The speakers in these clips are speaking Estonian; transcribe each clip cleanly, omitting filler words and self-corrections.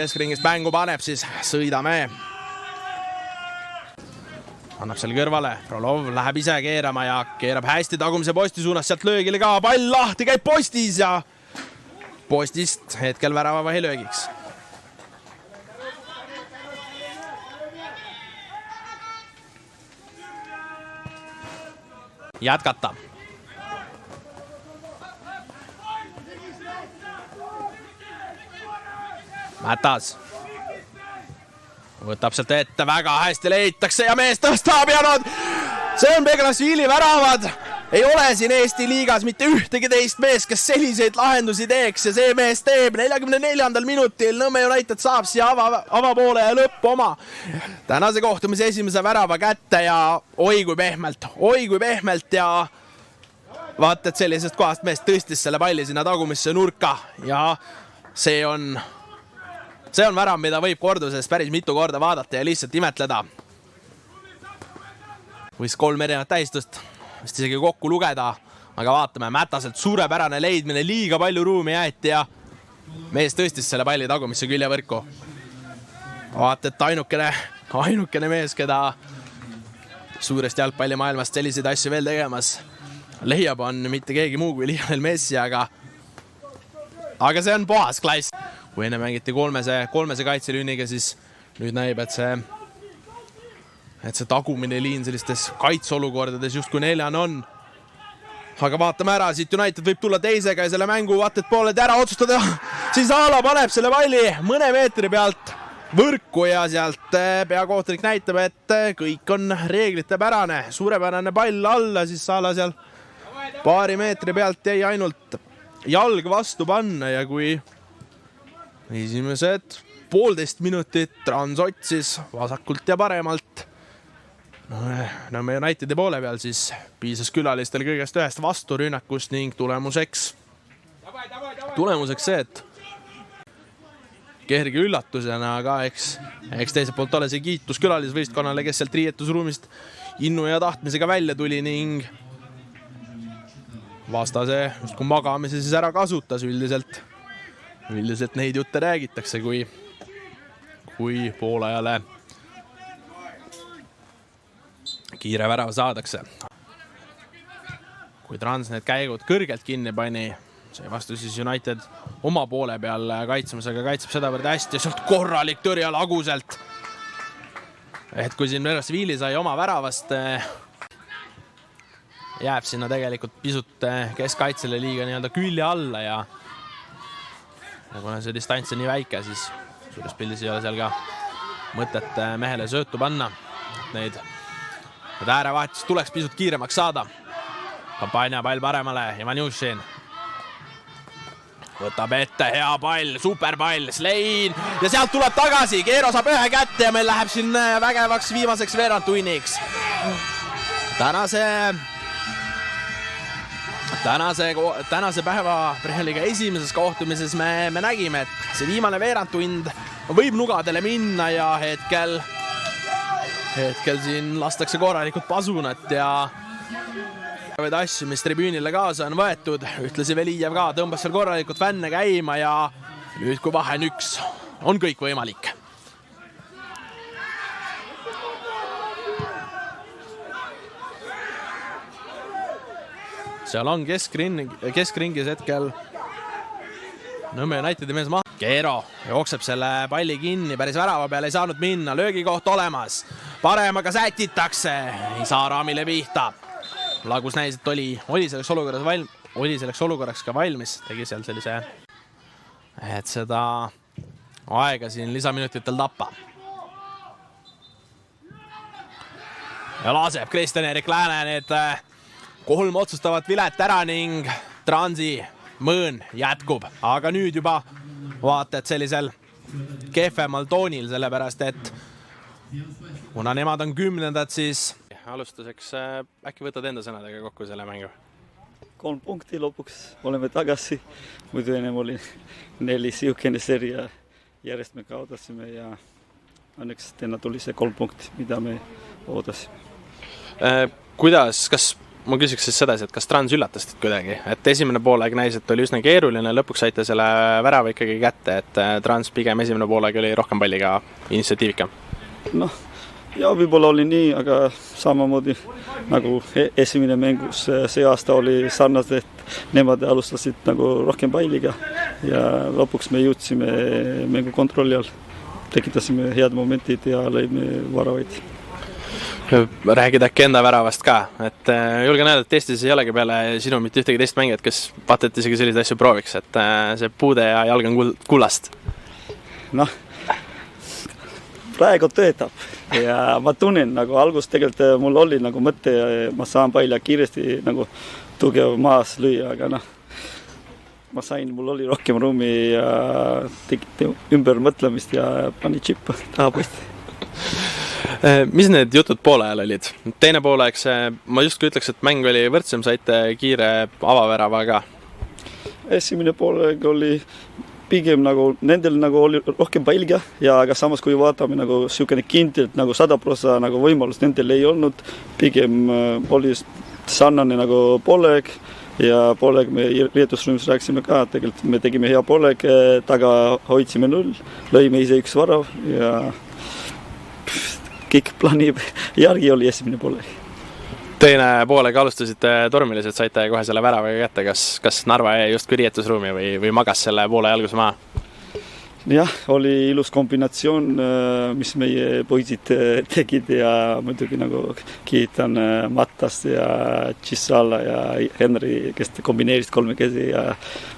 keskringist mängu paneb, siis sõidame. Annab seal kõrvale, Frolov läheb ise keerama ja keerab hästi tagumise posti suunas, sealt löögile ka, pall lahti, käib postis ja postist hetkel väravavahi löögiks. Jätkata. Mätas. Võtab sealt ette, väga hästi leitakse ja mees tõstab ja see on Beglasvili väravad. Ei ole siin Eesti liigas mitte ühtegi teist mees, kes selliseid lahendusi teeks ja see mees teeb 44. minutil. Nõmme United saab siia avapoole ja lõppu oma tänase kohtumise esimese värava kätte ja oi kui pehmelt ja vaata, et sellisest kohast mees tõstis selle palli sinna tagumisse nurka ja see on värav, mida võib korduses päris mitu korda vaadata ja lihtsalt imetleda. Võis 3 erinevat tähistust vist isegi kokku lugeda, aga vaatame, Mätaselt suurepärane leidmine, liiga palju ruumi jäeti ja mees tõstis selle palli tagumisse küljevõrku. Vaata, et ainukene mees, keda suurest jalgpallimaailmast selliseid asju veel tegemas leiab, on mitte keegi muu kui Lionel Messi, aga see on puhas klass. Kui enne mängiti kolmese kaitselüüniga, siis nüüd näib, et see tagumine liin sellistes kaitseolukordades justkui 4 on. Aga vaatame ära, siit United võib tulla teisega ja selle mängu vaated pooled ära otsustada. Siis Aala paneb selle palli mõne meetri pealt võrku ja sealt peakohtunik näitab, et kõik on reeglite pärane. Suurepärane pall alla, siis Aala seal paari meetri pealt jäi ainult jalg vastu panna ja kui esimesed 1,5 minutit Trans otsis vasakult ja paremalt Nõmme Unitedi poole peal, siis piisas külalistel kõigest ühest vasturünnakust ning tulemuseks see, et kerge üllatusena, aga eks teiselt poolt ole see kiitus külalisvõistkonnale, kes sealt riietusruumist innu ja tahtmisega välja tuli ning vastase justkui magamise siis ära kasutas. Üldiselt neid jutte räägitakse, kui poolajale kiire värav saadakse. Kui Trans need käigud kõrgelt kinni pani, see vastu siis United oma poole peal kaitsemisega kaitseb sedavõrd hästi ja sealt korralik tõrja Laguselt. Et kui siin Beglasvili sai oma väravast, jääb sinna tegelikult pisut keskkaitsele liiga nii-öelda külje alla ja kuna see distants on nii väike, siis suures pildis ei ole seal ka mõtet mehele söötu panna. Need äärevahetus tuleks pisut kiiremaks saada. Kampanja pall paremale, Ivanjušin võtab ette, hea pall, superpall, Slein ja sealt tuleb tagasi, Keero saab ühe kätte ja meil läheb siin vägevaks viimaseks veerandtunniks. Tänase päeva Preheliga esimeses kohtumises me nägime, et see viimane veerandtund võib nugadele minna ja hetkel siin lastakse korralikult pasunat ja asju, mis tribüünile kaasa on võetud. Ühtlasi Velijev ka tõmbas seal korralikult fänne käima ja nüüd kui vahe on 1, on kõik võimalik. Seal on keskringis hetkel Nõmme Unitedi mees maha. Keero jookseb selle palli kinni, päris värava peale ei saanud minna, löögikoht olemas. Paremaga sätitakse, ei saa raamile pihta. Lagus näis, et oli selleks olukorraks ka valmis, tegi seal sellise, et seda aega siin lisaminutitel tappa. Ja laseb Kristjan-Erik Lääne need 3 otsustavat vilet ära ning Transi mõõn jätkub. Aga nüüd juba vaata, et sellisel kehvemal toonil, sellepärast et kuna nemad on 10, siis alustuseks äkki võtad enda sõnadega kokku selle mängu? 3 punkti lõpuks, oleme tagasi. Muidu ennem oli 4 siukene seria, järjest me kaotasime ja õnneks täna tuli see 3 punkti, mida me ootasime. Kuidas, kas ma küsiks siis sedasi, et kas Trans üllatas teid kuidagi, et esimene poolaeg näis, et oli üsna keeruline, lõpuks saite selle värava ikkagi kätte, et Trans pigem esimene poolaeg oli rohkem palliga initsiatiivika. Noh, ja võib-olla oli nii, aga samamoodi nagu esimene mängus see aasta oli sarnast, et nemad alustasid nagu rohkem palliga ja lõpuks me jõudsime mängu kontrolli all. Tekitasime head momentid ja lõime väravaid. Räägid äkki enda väravast ka, et julgen öelda, et Eestis ei olegi peale sinu mitte ühtegi teist mängijat, kes vaata, et isegi selliseid asju prooviks, et see puude ja jalg on kullast. Noh, praegu töötab ja ma tunnen nagu algus tegelikult mul oli nagu mõte ja ma saan palju kiiresti nagu tugev maas lüüa, aga noh, ma sain, mul oli rohkem ruumi ja tegite ümber mõtlemist ja pani džipp taha posti. Mis need jutud poole ajal olid? Teine poolaeg ma just ütleks, et mäng oli võrdsem, saite kiire avavärava ka. Esimene poolaeg oli pigem nagu, nendel nagu oli rohkem palga ja aga samas kui vaatame nagu sükene kindlalt nagu 100% nagu võimalus nendel ei olnud, pigem oli sarnane nagu poolaeg ja poolaeg me riietusrühmas rääksime ka, tegelikult me tegime hea poolaeg, taga hoidsime 0, lõime ise üks varav ja kõik plaani järgi oli esimene poolaeg. Teine poolaeg alustasite tormiliselt, saite kohe selle väravaga kätte, kas Narva jäi justkui riietusruumi või magas selle poole jalgus maha? Jah, oli ilus kombinatsioon, mis meie poisid tegid ja muidugi nagu kiitan Mattas ja Gisala ja Henry, kes kombineerisid kolmekesi ja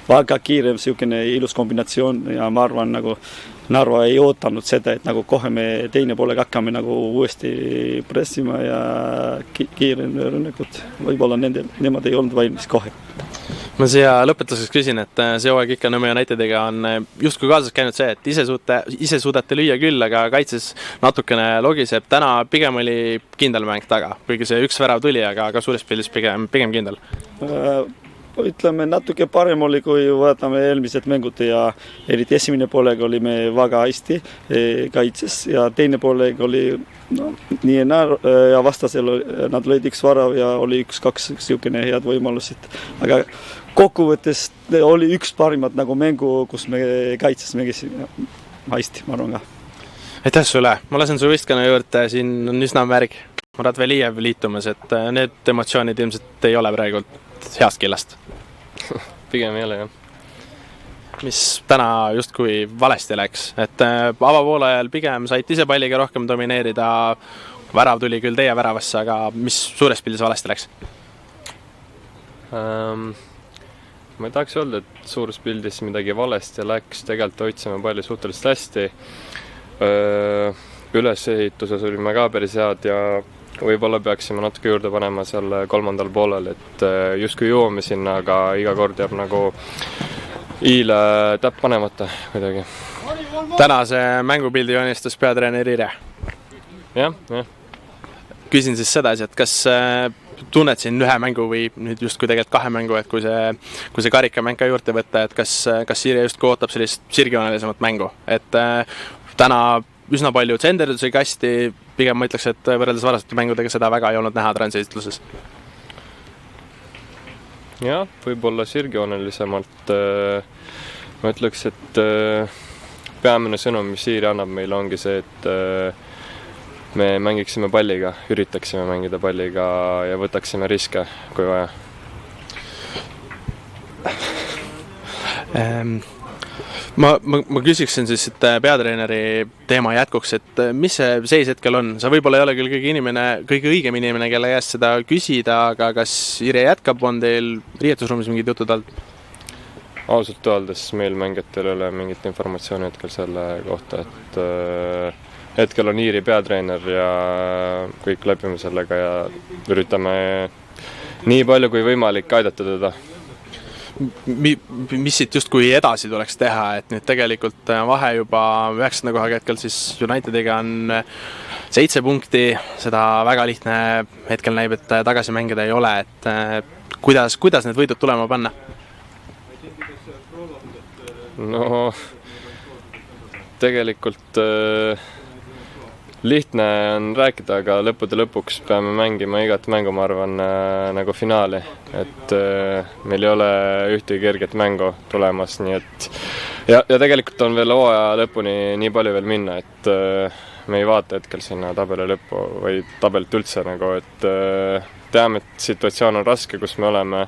väga kiire sükene ilus kombinatsioon ja ma arvan nagu Narva ei ootanud seda, et nagu kohe me teine poolega hakkame nagu uuesti pressima ja kiire rünnakud. Võib-olla nemad ei olnud valmis kohe. Ma siia lõpetuseks küsin, et see hooaeg ikka Nõmme Unitediga on justkui kaasas käinud see, et ise suudate lüüa küll, aga kaitses natukene logiseb. Täna pigem oli kindel mäng taga, kuigi see üks värav tuli, aga suures pildis pigem kindel. Ütleme, natuke parem oli, kui vaatame eelmised mängud ja eriti esimene poolega oli me väga hästi kaitses ja teine poolega oli nii ja vastasel nad lõid üks varav ja oli üks-kaks sükene head võimalusid. Aga kokkuvõttes oli üks parimat nagu mängu, kus me kaitses mängisime hästi, ma arvan ka. Aitäh sulle, ma lasen su võistkonna juurde, siin on üsna märg. Murat Velijev liitumas, et need emotsioonid ilmselt ei ole praegu heast killast. Pigem ei ole, jah. Mis täna justkui valesti läks, et avapoole ajal pigem said ise palliga rohkem domineerida, värav tuli küll teie väravasse, aga mis suures pildis valesti läks? Ma ei tahaks öelda, et suures pildis midagi valesti läks, tegelikult hoidsime palli suhteliselt hästi. Ülesehituses olime ka päris head ja võib-olla peaksime natuke juurde panema seal kolmandal poolel, et justkui jõuame sinna, aga iga kord jääb nagu hiile täpp panemata kuidagi. Tänase mängupildi joonistas peatreener Irje. Jah. Küsin siis sedasi, et kas tunned siin ühe mängu või nüüd justkui tegelikult kahe mängu, et kui see karikamäng ka juurde võtta, et kas Irje justkui ootab sellist sirgjoonelisemat mängu, et täna üsna palju tsenderdusi kasti, pigem ma ütleks, et võrreldes varastate mängudega seda väga ei olnud näha transitluses. Jah, võib-olla sirgjoonelisemalt ma ütleks, et peamine sõnum, mis Siiri annab meile, ongi see, et me mängiksime palliga, üritaksime mängida palliga ja võtaksime riske, kui vaja. Ma küsiksin siis, et peatreeneri teema jätkuks, et mis see seis hetkel on? Sa võib-olla ei ole küll kõige õigem inimene, kelle käest seda küsida, aga kas Irje jätkab, on teil riietusruumis mingid jutud olnud? Ausalt öeldes meil mängijatel ei ole mingit informatsiooni hetkel selle kohta, et hetkel on Iiri peatreener ja kõik läbime sellega ja üritame nii palju kui võimalik aidata teda. Mis siit justkui edasi tuleks teha, et nüüd tegelikult vahe juba 9. kohaga hetkel siis Unitediga on 7 punkti, seda väga lihtne hetkel näib, et tagasi mängida ei ole, et kuidas need võidud tulema panna? No tegelikult lihtne on rääkida, aga lõppude lõpuks peame mängima igat mängu, ma arvan, nagu finaali. Et meil ei ole ühtegi kerget mängu tulemas, nii et ja tegelikult on veel hooaja lõpuni nii palju veel minna, et me ei vaata hetkel sinna tabeli lõppu või tabelit üldse nagu, et teame, et situatsioon on raske, kus me oleme,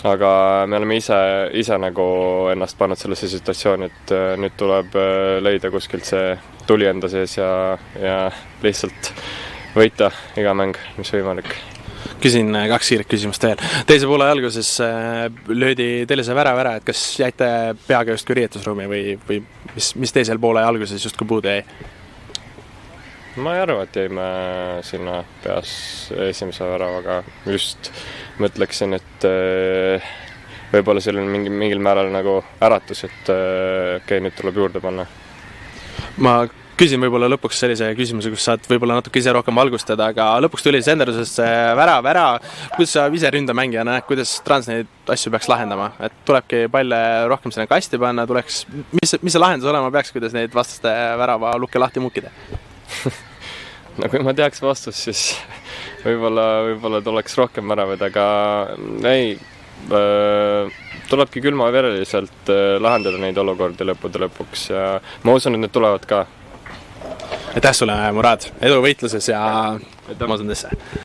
aga me oleme ise nagu ennast pannud sellesse situatsiooni, et nüüd tuleb leida kuskilt see tuli enda sees ja lihtsalt võita iga mäng, mis võimalik. Küsin 2 kiiret küsimust veel. Teise poole alguses löödi teile see värav ära, et kas jäite peaga justkui riietusruumi või mis teisel poole alguses justkui puudu jäi? Ma ei arva, et jäime sinna peas esimese väravaga. Just mõtleksin, et võib-olla seal on mingil määral nagu äratus, et okei, nüüd tuleb juurde panna. Ma küsin võib-olla lõpuks sellise küsimuse, kus saad võib-olla natuke ise rohkem valgustada, aga lõpuks tuli Senderusest värav ära. Kuidas sa ise ründamängija näed, kuidas Trans neid asju peaks lahendama? Et tulebki palle rohkem sinna kasti panna, mis see lahendus olema peaks, kuidas neid vastaste värava lukke lahti mukkida? No kui ma teaks vastust, siis võib-olla tuleks rohkem väravaid, aga ei, tulebki külmavereliselt lahendada neid olukordi lõppude lõpuks ja ma usun, et need tulevad ka. Aitäh sulle, Murad! Edu võitluses ja ma usun tesse!